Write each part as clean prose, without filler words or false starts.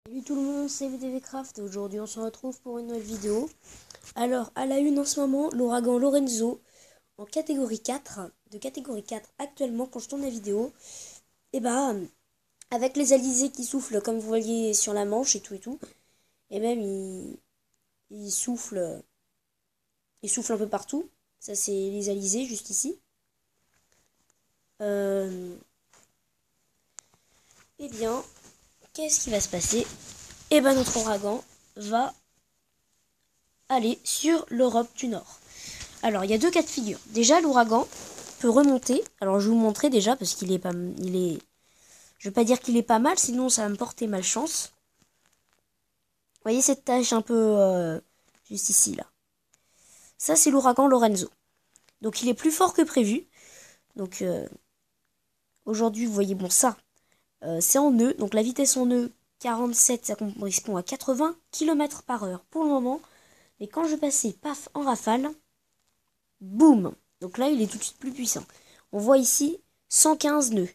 Salut tout le monde, c'est VTVcraft et aujourd'hui on se retrouve pour une nouvelle vidéo. Alors, à la une en ce moment, l'ouragan Lorenzo en catégorie 4, de catégorie 4 actuellement quand je tourne la vidéo. Et bah, avec les alizés qui soufflent comme vous voyez sur la Manche et tout, et même il souffle un peu partout. Ça c'est les alizés juste ici. Eh bien, qu'est-ce qui va se passer? Eh ben notre ouragan va aller sur l'Europe du Nord. Alors, il y a deux cas de figure. Déjà, l'ouragan peut remonter. Alors, je vais vous montrer déjà parce qu'il est pas... Je vais pas dire qu'il est pas mal, sinon ça va me porter malchance. Vous voyez cette tache un peu juste ici, là. Ça, c'est l'ouragan Lorenzo. Donc, il est plus fort que prévu. Donc, aujourd'hui, vous voyez, bon, ça, c'est en nœud. Donc, la vitesse en nœud, 47, ça correspond à 80 km/h pour le moment. Mais quand je passais, paf, en rafale, boum. Donc là, il est tout de suite plus puissant. On voit ici 115 nœuds.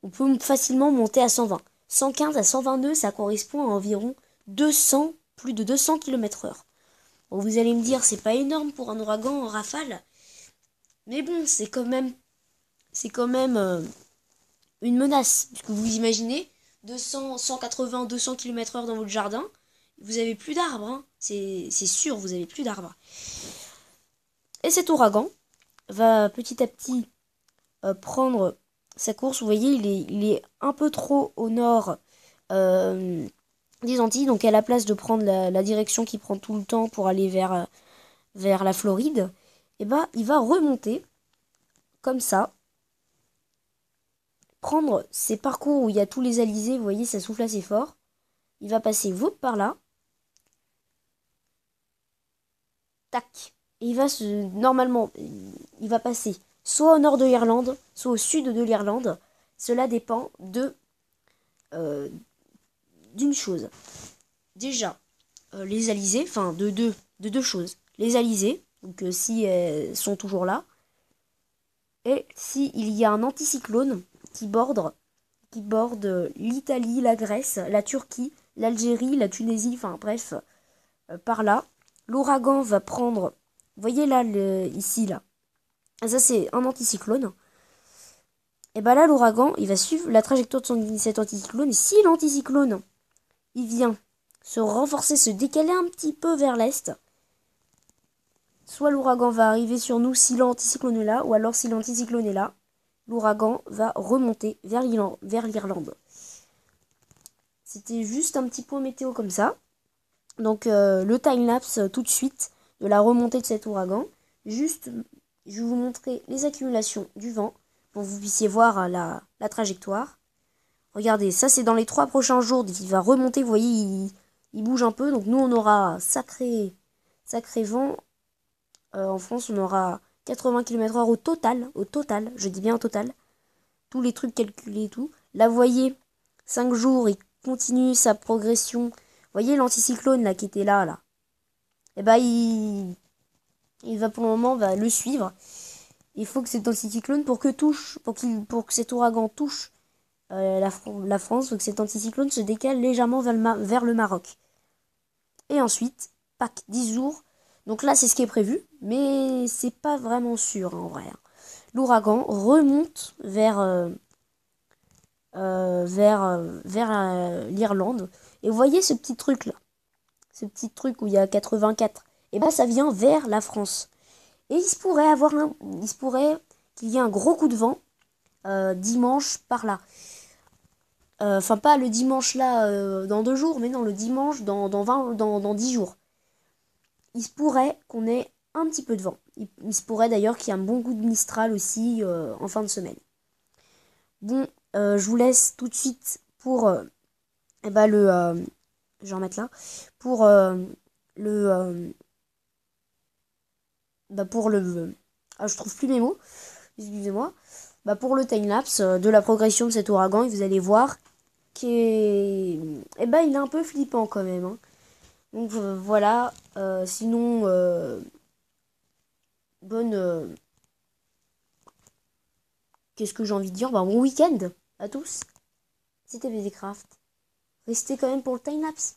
On peut facilement monter à 120. 115 à 120 nœuds, ça correspond à environ 200, plus de 200 km/h. Bon, vous allez me dire, c'est pas énorme pour un ouragan en rafale. Mais bon, c'est quand même une menace. Puisque vous imaginez, 200, 180, 200 km/h dans votre jardin, vous avez plus d'arbres. Hein. C'est sûr, vous avez plus d'arbres. Et cet ouragan va petit à petit prendre sa course. Vous voyez, il est un peu trop au nord des Antilles, donc à la place de prendre la direction qu'il prend tout le temps pour aller vers la Floride, et ben il va remonter comme ça, prendre ces parcours où il y a tous les alizés, vous voyez, ça souffle assez fort. Il va passer par là, tac, et il va normalement, il va passer soit au nord de l'Irlande, soit au sud de l'Irlande. Cela dépend euh, d'une chose. Déjà, les alizés, enfin de deux choses. Les alizés, donc si elles sont toujours là, et si il y a un anticyclone qui borde l'Italie, la Grèce, la Turquie, l'Algérie, la Tunisie, enfin bref, par là, l'ouragan va prendre, vous voyez là, ici là, ça c'est un anticyclone. Et ben là, l'ouragan, il va suivre la trajectoire de cet anticyclone. Et si l'anticyclone, il vient se renforcer, se décaler un petit peu vers l'est, soit l'ouragan va arriver sur nous si l'anticyclone est là, ou alors si l'anticyclone est là, l'ouragan va remonter vers l'Irlande. C'était juste un petit point météo comme ça. Donc le time-lapse tout de suite de la remontée de cet ouragan. Juste, je vais vous montrer les accumulations du vent pour que vous puissiez voir la trajectoire. Regardez, ça c'est dans les 3 prochains jours il va remonter, vous voyez, il bouge un peu. Donc nous on aura sacré vent. En France, on aura 80 km/h au total, je dis bien au total. Tous les trucs calculés et tout. Là, vous voyez, 5 jours, il continue sa progression. Vous voyez l'anticyclone là qui était là. Et bah, il va pour le moment va le suivre. Il faut que cet anticyclone, pour que cet ouragan touche la France, il faut que cet anticyclone se décale légèrement vers le Maroc. Et ensuite, Pâques, 10 jours. Donc là, c'est ce qui est prévu, mais c'est pas vraiment sûr en vrai. L'ouragan remonte vers l'Irlande. Et vous voyez ce petit truc là, ce petit truc où il y a 84. Et ben ça vient vers la France. Et il se pourrait qu'il y ait un gros coup de vent dimanche par là. Enfin pas le dimanche là dans 2 jours, mais non le dimanche dans 10 jours. Il se pourrait qu'on ait un petit peu de vent. Il se pourrait d'ailleurs qu'il y ait un bon coup de Mistral aussi en fin de semaine. Bon, je vous laisse tout de suite pour eh ben, je vais remettre là. Pour le... pour le... Ah, je trouve plus mes mots. Excusez-moi. Pour le time-lapse de la progression de cet ouragan, et vous allez voir qu'il est... Eh ben, il est un peu flippant quand même. Hein. Donc voilà. Sinon, bonne... qu'est-ce que j'ai envie de dire? Bon week-end à tous. C'était BDcraft. restez quand même pour le time-lapse.